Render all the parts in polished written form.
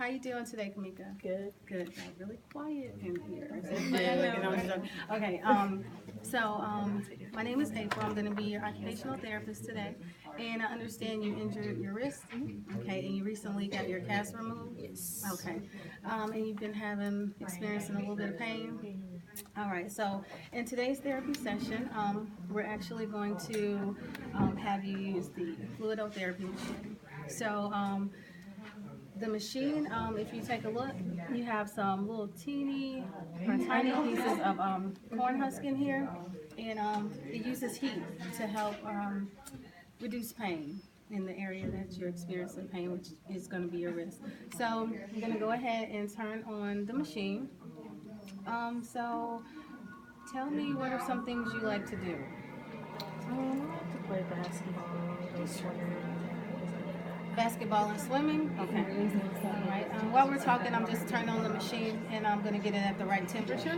How you doing today, Kamika? Good. Good. Got really quiet in here. Okay. My name is April. I'm going to be your occupational therapist today, and I understand you injured your wrist. Okay, and you recently got your cast removed. Yes. Okay. And you've been experiencing a little bit of pain. All right. So in today's therapy session, we're actually going to have you use the Fluidotherapy machine. So the machine, if you take a look, you have some little tiny pieces of corn husk in here, and it uses heat to help reduce pain in the area that you're experiencing pain, which is going to be your wrist. So I'm going to go ahead and turn on the machine. So tell me, what are some things you like to do? To play basketball, go swimming. Basketball and swimming? Okay. All right. While we're talking, I'm just turning on the machine and I'm going to get it at the right temperature.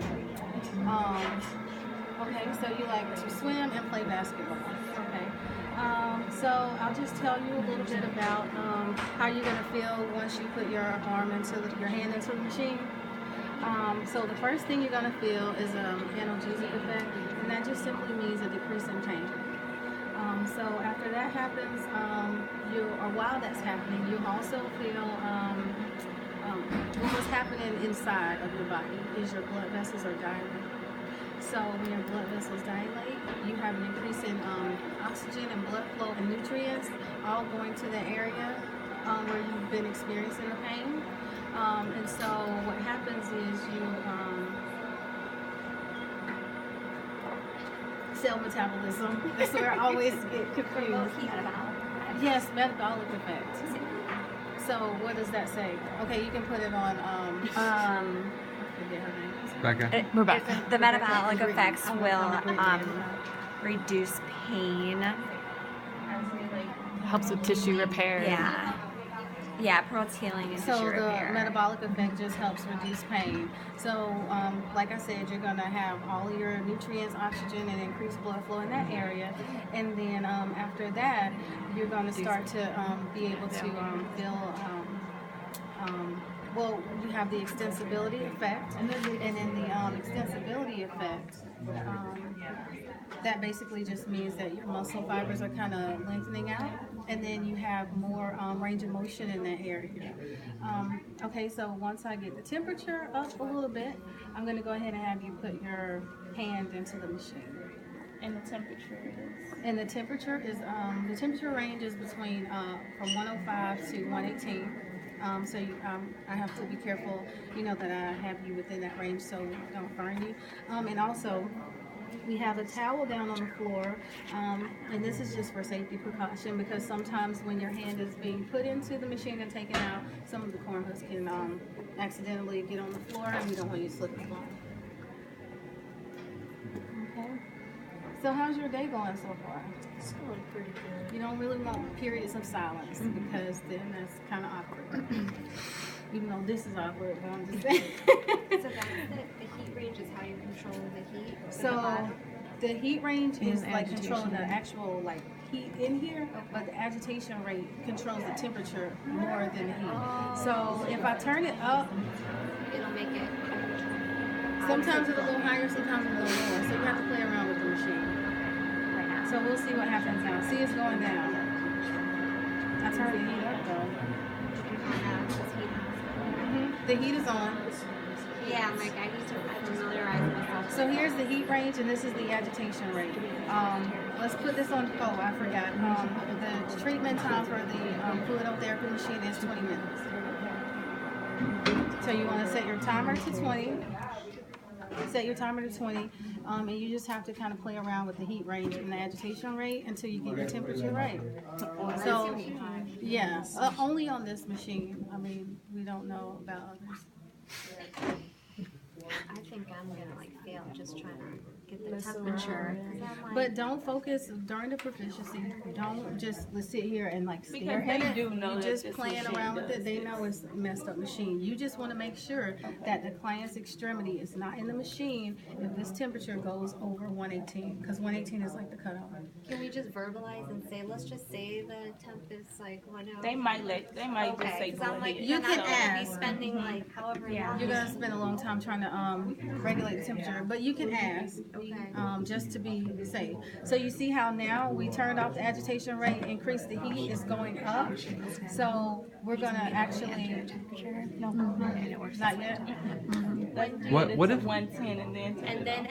Okay, so you like to swim and play basketball. Okay. So I'll just tell you a little bit about how you're going to feel once you put your hand into the machine. So the first thing you're going to feel is an analgesic effect, and that just simply means a decrease in pain. So after that happens, while that's happening, you also feel what's happening inside of your body is your blood vessels are dilating. So when your blood vessels dilate, you have an increase in oxygen and blood flow and nutrients all going to the area where you've been experiencing the pain. And so what happens is cell metabolism. That's where I always get confused. Yes, metabolic effect. So what does that say? Okay, you can put it on. I forget her name. Rebecca. The metabolic effects will reduce pain. Helps with tissue repair. Yeah, promotes healing and tissue repair. The metabolic effect just helps reduce pain. So, like I said, you're going to have all of your nutrients, oxygen, and increased blood flow in that area. And then after that, you're going to start to be able to feel, you have the extensibility effect. And in the extensibility effect, that basically just means that your muscle fibers are kind of lengthening out, and then you have more range of motion in that area. Okay, so once I get the temperature up a little bit, I'm going to go ahead and have you put your hand into the machine. And the temperature is? And the temperature range is between from 105 to 118. So I have to be careful, that I have you within that range so I don't burn you. And also, we have a towel down on the floor, and this is just for safety precaution because sometimes when your hand is being put into the machine and taken out, some of the corn husks can accidentally get on the floor, and we don't want you to slip and fall. Okay. So how's your day going so far? It's going pretty good. You don't really want periods of silence because then that's kind of awkward. Even though this is awkward, but I'm just saying. So that's the heat range is how you control the heat? So the heat range is like controlling the actual heat in here, but the agitation rate controls the temperature more than the heat. So if I turn it up, It'll make it. sometimes it's a little higher, sometimes it's a little lower. So you have to play around with the machine. So we'll see what happens now. See, it's going down. I turned the heat up though. The heat is on. Yeah, I'm like, I need to familiarize myself. So here's the heat range, and this is the agitation rate. Let's put this on. Oh, I forgot. The treatment time for the Fluidotherapy machine is 20 minutes. So you want to set your timer to 20. Set your timer to 20, and you just have to kind of play around with the heat range and the agitation rate until you get your temperature right. So, yeah, only on this machine. I mean, we don't know about others. I think I'm gonna fail just trying to get the temperature. 'Cause I'm like, But don't focus during the proficiency. Don't just sit here and like stare Because at they it. do know You that just this playing machine around with does it. They this. know it's a messed up machine. You just want to make sure that the client's extremity is not in the machine if this temperature goes over 118, because 118 is like the cutoff. can we just verbalize and say, let's just say the temp is like 1:0? They might just say because go I'm like, ahead. You then can I'm gonna ask. be spending like however long. You're gonna spend a long time trying to regulate the temperature, but you can ask Okay. just to be safe. So you see how now we turned off the agitation rate, increased the heat, is going up. So we're gonna actually no, not yet. What if 110 and then And then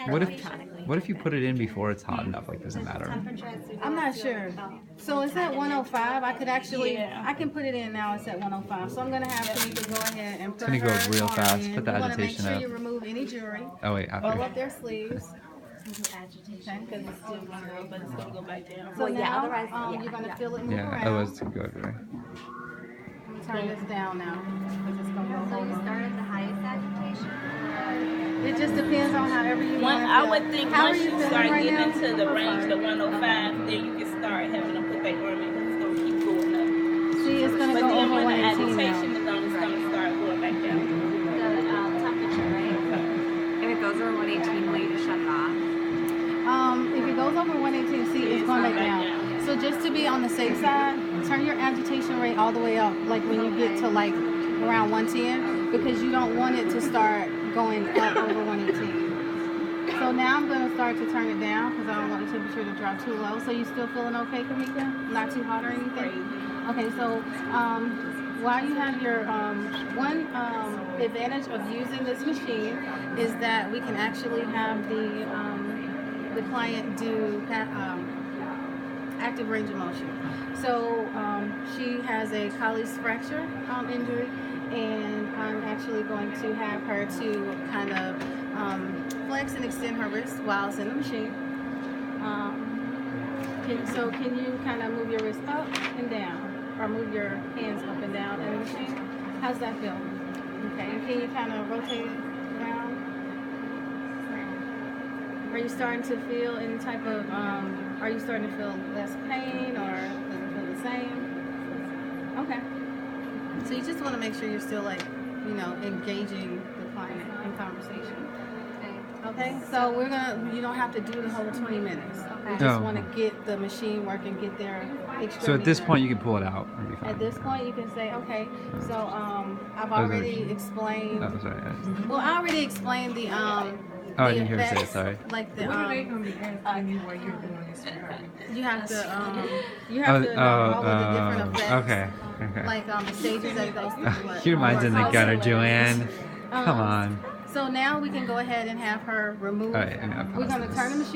what if you put it in before it's hot enough? Like, does it matter? temperature has to go I'm not up to, sure. oh, So it's at 105. I could actually, Yeah. I can put it in now. It's at 105. So I'm gonna have Tamika go ahead and put gonna go her real arm fast. in. Put the You wanna make agitation sure up. you remove any jewelry. Oh wait, Roll after. up their sleeves. agitation. Okay. because it's still 0, but it's going to go back down. So now otherwise, you're gonna feel it move Yeah, around. otherwise it's good. Right? Turn this down now because it's gonna So go you over. start at the highest agitation? It just depends on however you want to feel. I would think How are once you feeling start right getting now? into the range, the 105, then you can start having them put their arm in because it's going to keep going up. See, it's gonna But go then over when the 118 agitation now. is on, it's going to start going back down. The temperature, right? If it goes over 118, will you just shut it off? If it goes over 118, see, it's going back down. So just to be on the safe side, turn your agitation rate all the way up, like when you get to like around 110, because you don't want it to start going up over 118. So now I'm going to start to turn it down because I don't want the temperature to drop too low. So you still feeling okay, Kamika? Not too hot or anything? Okay, so while you have your one advantage of using this machine is that we can actually have the client do active range of motion. So she has a Colles fracture injury, and I'm actually going to have her to kind of flex and extend her wrist while it's in the machine. Can you kind of move your wrist up and down, or move your hands up and down in the machine? How's that feel? Okay, and can you kind of rotate it around? Are you starting to feel any type of, are you starting to feel less pain, or does it feel the same? Okay. So you just want to make sure you're still like, engaging the client in conversation. Okay, so you don't have to do the whole 20 minutes. We just Oh. want to get the machine working, get their extremity. So at this done. point, you can pull it out. And be fine. At this point, you can say, okay, so I've already explained. Oh, sorry. Well, I already explained the Oh, I didn't hear you say it. Sorry. Like the What are they going to be asking you while you're doing this? you have to know all of the different effects. Okay. Okay. Like the stages that it goes through. Your mind's in the gutter, Joanne. Come on. So now we can go ahead and have her remove. All right, I'm gonna We're pause going to this. turn the machine.